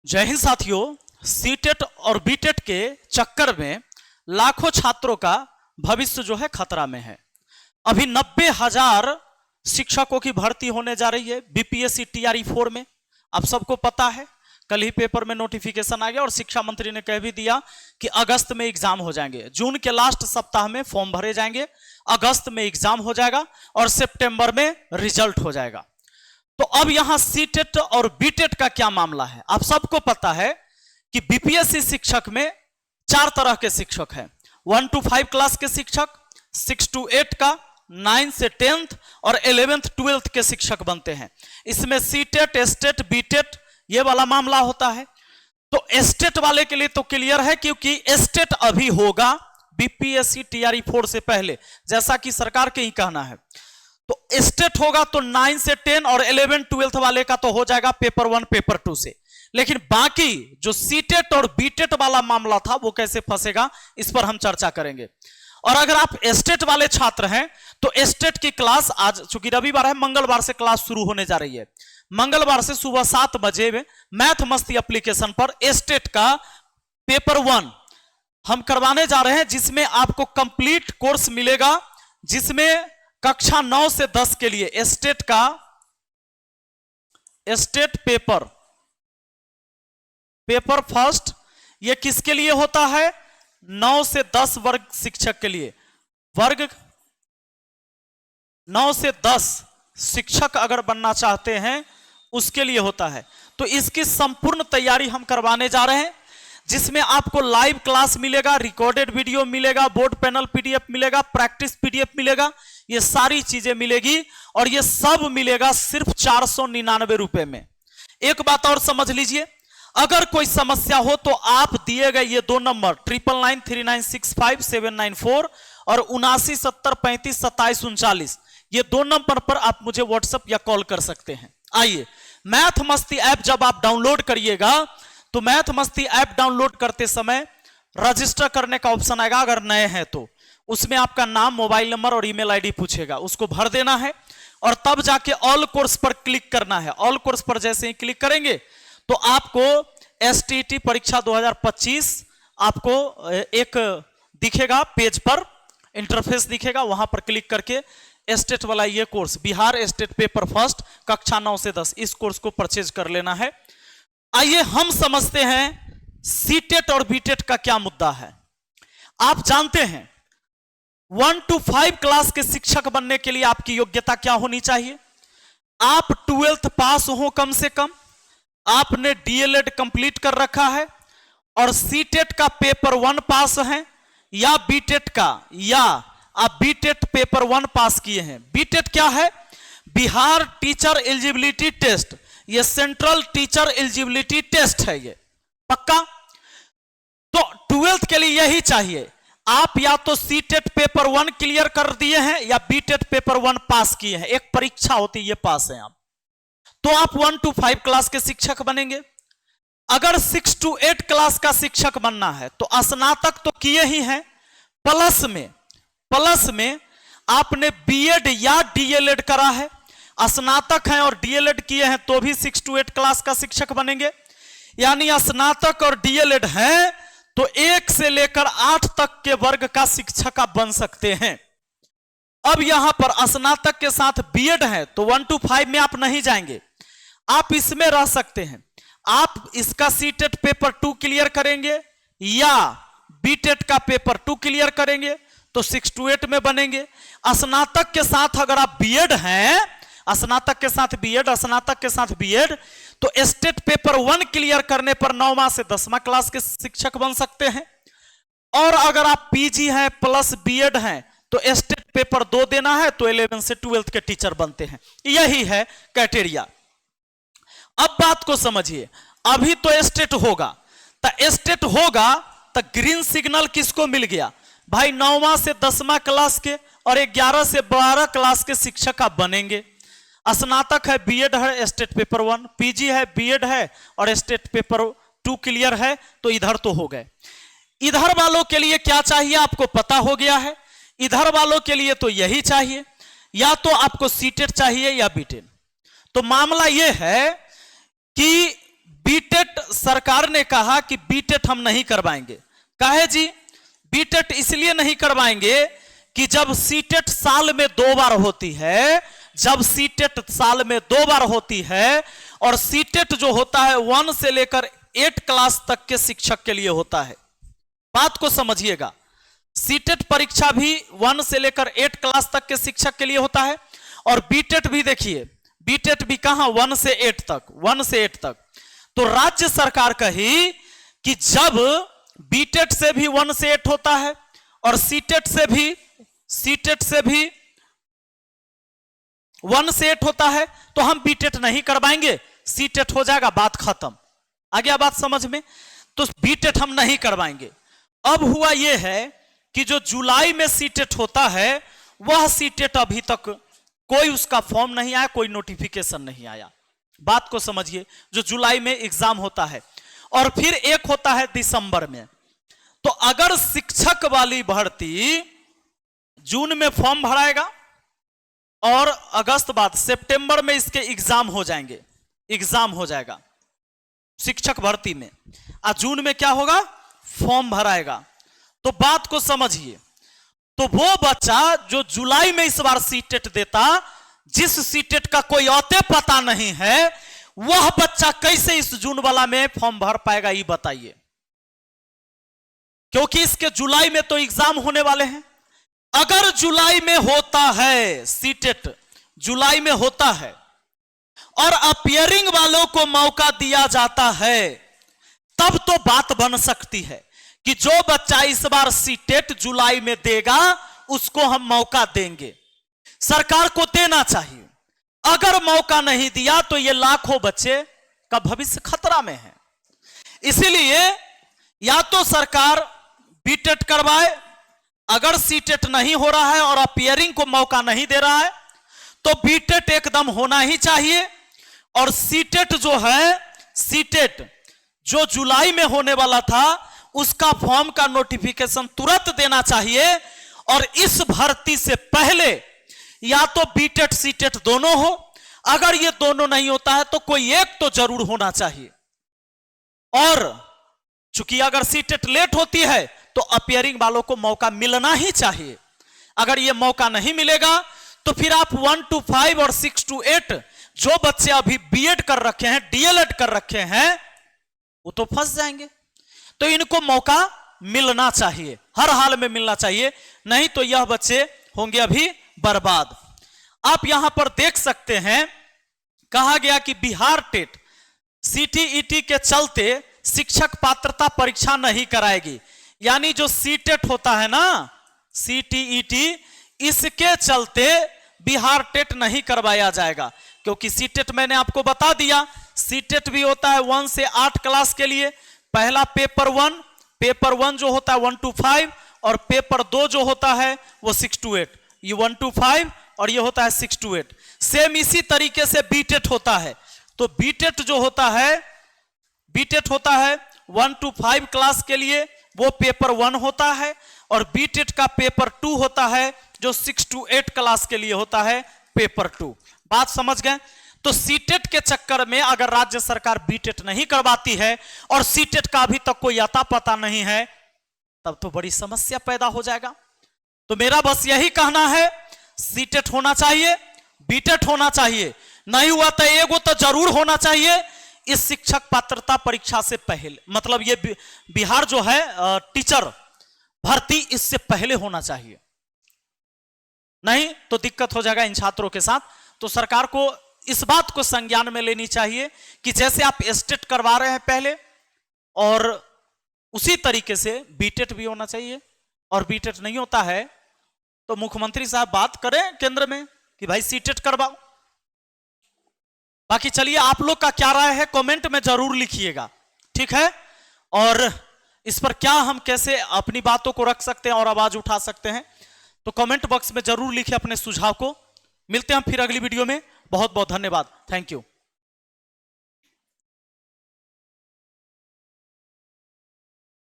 जय हिंद साथियों। सीटेट और बीटेट के चक्कर में लाखों छात्रों का भविष्य जो है खतरा में है। अभी 90,000 शिक्षकों की भर्ती होने जा रही है बीपीएससी टीआरई 4 में। आप सबको पता है, कल ही पेपर में नोटिफिकेशन आ गया और शिक्षा मंत्री ने कह भी दिया कि अगस्त में एग्जाम हो जाएंगे। जून के लास्ट सप्ताह में फॉर्म भरे जाएंगे, अगस्त में एग्जाम हो जाएगा और सितंबर में रिजल्ट हो जाएगा। तो अब यहां सीटेट और बीटेट का क्या मामला है? आप सबको पता है कि बीपीएससी शिक्षक में 4 तरह के शिक्षक हैं। 1 to 5 क्लास के शिक्षक, 6 to 8 का, 9 से 10th और 11th 12th के शिक्षक बनते हैं। इसमें सीटेट, एस्टेट, बीटेट ये वाला मामला होता है। तो एस्टेट वाले के लिए तो क्लियर है, क्योंकि एस्टेट अभी होगा बीपीएससी टीआरई 4 से पहले, जैसा कि सरकार के ही कहना है। तो एस्टेट होगा तो 9 से 10 और 11 12 वाले का तो हो जाएगा पेपर 1 पेपर 2 से। लेकिन बाकी जो सीटेट और बीटेट वाला मामला था वो कैसे फंसेगा, इस पर हम चर्चा करेंगे। और अगर आप एस्टेट वाले छात्र हैं तो एस्टेट की क्लास आज, चूंकि रविवार है, मंगलवार से क्लास शुरू होने जा रही है। मंगलवार से सुबह 7 बजे में मैथ मस्ती एप्लीकेशन पर एस्टेट का पेपर 1 हम करवाने जा रहे हैं, जिसमें आपको कंप्लीट कोर्स मिलेगा, जिसमें कक्षा 9 से 10 के लिए एस्टेट का एस्टेट पेपर फर्स्ट ये किसके लिए होता है? 9 से 10 वर्ग शिक्षक के लिए। वर्ग 9 से 10 शिक्षक अगर बनना चाहते हैं उसके लिए होता है। तो इसकी संपूर्ण तैयारी हम करवाने जा रहे हैं, जिसमें आपको लाइव क्लास मिलेगा, रिकॉर्डेड वीडियो मिलेगा, बोर्ड पैनल पीडीएफ मिलेगा, प्रैक्टिस पीडीएफ मिलेगा, ये सारी चीजें मिलेगी और ये सब मिलेगा सिर्फ 499 रुपए में। एक बात और समझ लीजिए, अगर कोई समस्या हो तो आप दिए गए ये 2 नंबर 9939655794 और 7970352739 ये 2 नंबर पर आप मुझे व्हाट्सएप या कॉल कर सकते हैं। आइए, मैथ मस्ती ऐप जब आप डाउनलोड करिएगा तो मैथ मस्ती ऐप डाउनलोड करते समय रजिस्टर करने का ऑप्शन आएगा। अगर नए हैं तो उसमें आपका नाम, मोबाइल नंबर और ईमेल आईडी पूछेगा, उसको भर देना है और तब जाके ऑल कोर्स पर क्लिक करना है। ऑल कोर्स पर जैसे ही क्लिक करेंगे तो आपको एसटीटी परीक्षा 2025 आपको एक दिखेगा, पेज पर इंटरफेस दिखेगा, वहां पर क्लिक करके एस्टेट वाला ये course, Bihar estate paper first कक्षा 9 से 10, इस कोर्स को परचेज कर लेना है। आइए हम समझते हैं सीटेट और बीटेट का क्या मुद्दा है। आप जानते हैं 1 to 5 क्लास के शिक्षक बनने के लिए आपकी योग्यता क्या होनी चाहिए? आप 12th पास हो कम से कम, आपने डीएलएड कंप्लीट कर रखा है और सीटेट का पेपर 1 पास हैं, या बीटेट का, या आप बीटेट पेपर 1 पास किए हैं। बीटेट क्या है? बिहार टीचर एलिजिबिलिटी टेस्ट, ये सेंट्रल टीचर एलिजिबिलिटी टेस्ट है, ये पक्का। तो 12th के लिए यही चाहिए, आप या तो सीटेट पेपर 1 क्लियर कर दिए हैं या बीटेट पेपर 1 पास किए हैं। एक परीक्षा होती है, ये पास है आप, तो आप 1 to 5 क्लास के शिक्षक बनेंगे। अगर 6 to 8 क्लास का शिक्षक बनना है तो स्नातक तो किए ही हैं, प्लस में आपने बीएड या डीएलएड करा है। स्नातक हैं और डीएलएड किए हैं तो भी 6 to 8 क्लास का शिक्षक बनेंगे। यानी स्नातक और डीएलएड हैं तो 1 से लेकर 8 तक के वर्ग का शिक्षक आप बन सकते हैं। अब यहां पर स्नातक के साथ बीएड है तो 1 to 5 में आप नहीं जाएंगे, आप इसमें रह सकते हैं। आप इसका सीटेट पेपर 2 क्लियर करेंगे या बीटेट का पेपर 2 क्लियर करेंगे तो 6 to 8 में बनेंगे। स्नातक के साथ अगर आप बीएड हैं, स्नातक के साथ बीएड, तो एस्टेट पेपर 1 क्लियर करने पर 9वां से 10वां क्लास के शिक्षक बन सकते हैं। और अगर आप पीजी हैं प्लस बीएड हैं तो एस्टेट पेपर 2 देना है तो 11 से 12th के टीचर बनते हैं। यही है क्राइटेरिया। अब बात को समझिए, अभी तो एस्टेट होगा तो ग्रीन सिग्नल किसको मिल गया? भाई 9वां से 10वां क्लास के और 11 से 12 क्लास के शिक्षक आप बनेंगे। स्नातक है, बीएड है, एस्टेट पेपर 1, पीजी है, बीएड है और एस्टेट पेपर 2 क्लियर है, तो इधर तो हो गए। इधर वालों के लिए क्या चाहिए आपको पता हो गया है। इधर वालों के लिए तो यही चाहिए, या तो आपको सीटेट चाहिए या बीटेट। तो मामला यह है कि बीटेट सरकार ने कहा कि बीटेट हम नहीं करवाएंगे। काहे जी? बीटेट इसलिए नहीं करवाएंगे कि जब सीटेट साल में 2 बार होती है, जब सीटेट साल में 2 बार होती है, और सीटेट जो होता है 1 से लेकर 8 क्लास तक के शिक्षक के लिए होता है। बात को समझिएगा, सीटेट परीक्षा भी 1 से लेकर 8 क्लास तक के शिक्षक के लिए होता है, और बीटेट भी देखिए, बीटेट भी कहां 1 से 8 तक, 1 से 8 तक। तो राज्य सरकार कही कि जब बीटेट से भी 1 से 8 होता है और सीटेट से भी 1 से 8 होता है, तो हम बीटेट नहीं करवाएंगे, सीटेट हो जाएगा, बात खत्म। आ गया बात समझ में? तो बीटेट हम नहीं करवाएंगे। अब हुआ यह है कि जो जुलाई में सीटेट होता है, वह सीटेट अभी तक कोई उसका फॉर्म नहीं आया, कोई नोटिफिकेशन नहीं आया। बात को समझिए, जो जुलाई में एग्जाम होता है, और फिर एक होता है दिसंबर में। तो अगर शिक्षक वाली भर्ती जून में फॉर्म भराएगा और अगस्त बाद सितंबर में इसके एग्जाम हो जाएंगे, एग्जाम हो जाएगा शिक्षक भर्ती में, और जून में क्या होगा? फॉर्म भराएगा। तो बात को समझिए, तो वो बच्चा जो जुलाई में इस बार सीटेट देता, जिस सीटेट का कोई औते पता नहीं है, वह बच्चा कैसे इस जून वाला में फॉर्म भर पाएगा, ये बताइए। क्योंकि इसके जुलाई में तो एग्जाम होने वाले हैं। अगर जुलाई में होता है सीटेट, जुलाई में होता है, और अपियरिंग वालों को मौका दिया जाता है, तब तो बात बन सकती है कि जो बच्चा इस बार सीटेट जुलाई में देगा, उसको हम मौका देंगे। सरकार को देना चाहिए। अगर मौका नहीं दिया तो ये लाखों बच्चे का भविष्य खतरा में है। इसीलिए या तो सरकार बीटेट करवाए, अगर सीटेट नहीं हो रहा है और अपियरिंग को मौका नहीं दे रहा है, तो बीटेट एकदम होना ही चाहिए। और सीटेट जो है, सीटेट जो जुलाई में होने वाला था, उसका फॉर्म का नोटिफिकेशन तुरंत देना चाहिए। और इस भर्ती से पहले या तो बीटेट सीटेट दोनों हो, अगर ये दोनों नहीं होता है तो कोई एक तो जरूर होना चाहिए। और चूंकि अगर सीटेट लेट होती है तो अपियरिंग वालों को मौका मिलना ही चाहिए। अगर ये मौका नहीं मिलेगा तो फिर आप 1 to 5 और 6 to 8 जो बच्चे अभी बीएड कर रखे हैं, डीएलएड कर रखे हैं, वो तो फंस जाएंगे। तो इनको मौका मिलना चाहिए, हर हाल में मिलना चाहिए, नहीं तो यह बच्चे होंगे अभी बर्बाद। आप यहां पर देख सकते हैं, कहा गया कि बिहार टेट सीटीईटी के चलते शिक्षक पात्रता परीक्षा नहीं कराएगी। यानी जो सीटेट होता है ना, सीटीईटी, इसके चलते बिहार टेट नहीं करवाया जाएगा। क्योंकि सीटेट मैंने आपको बता दिया, सीटेट भी होता है 1 से 8 क्लास के लिए। पहला पेपर 1 जो होता है 1 to 5, और पेपर 2 जो होता है वो 6 to 8। ये 1 to 5 और ये होता है 6 to 8। सेम इसी तरीके से बीटेट होता है। तो बीटेट जो होता है, बीटेट होता है 1 to 5 क्लास के लिए, वो पेपर 1 होता है, और बीटेट का पेपर 2 होता है जो 6 to 8 क्लास के लिए होता है, पेपर 2। बात समझ गए? तो सीटेट के चक्कर में अगर राज्य सरकार बीटेट नहीं करवाती है और सीटेट का अभी तक कोई अता पता नहीं है, तब तो बड़ी समस्या पैदा हो जाएगा। तो मेरा बस यही कहना है, सीटेट होना चाहिए, बीटेट होना चाहिए, नहीं हुआ तो एगो तो जरूर होना चाहिए इस शिक्षक पात्रता परीक्षा से पहले। मतलब ये बिहार जो है टीचर भर्ती, इससे पहले होना चाहिए, नहीं तो दिक्कत हो जाएगा इन छात्रों के साथ। तो सरकार को इस बात को संज्ञान में लेनी चाहिए कि जैसे आप एस्टेट करवा रहे हैं पहले, और उसी तरीके से बीटेट भी होना चाहिए। और बीटेट नहीं होता है तो मुख्यमंत्री साहब बात करें केंद्र में कि भाई सीटेट करवाओ। बाकी चलिए, आप लोग का क्या राय है कमेंट में जरूर लिखिएगा, ठीक है? और इस पर क्या हम कैसे अपनी बातों को रख सकते हैं और आवाज उठा सकते हैं, तो कमेंट बॉक्स में जरूर लिखिए अपने सुझाव को। मिलते हैं हम फिर अगली वीडियो में। बहुत बहुत धन्यवाद, थैंक यू।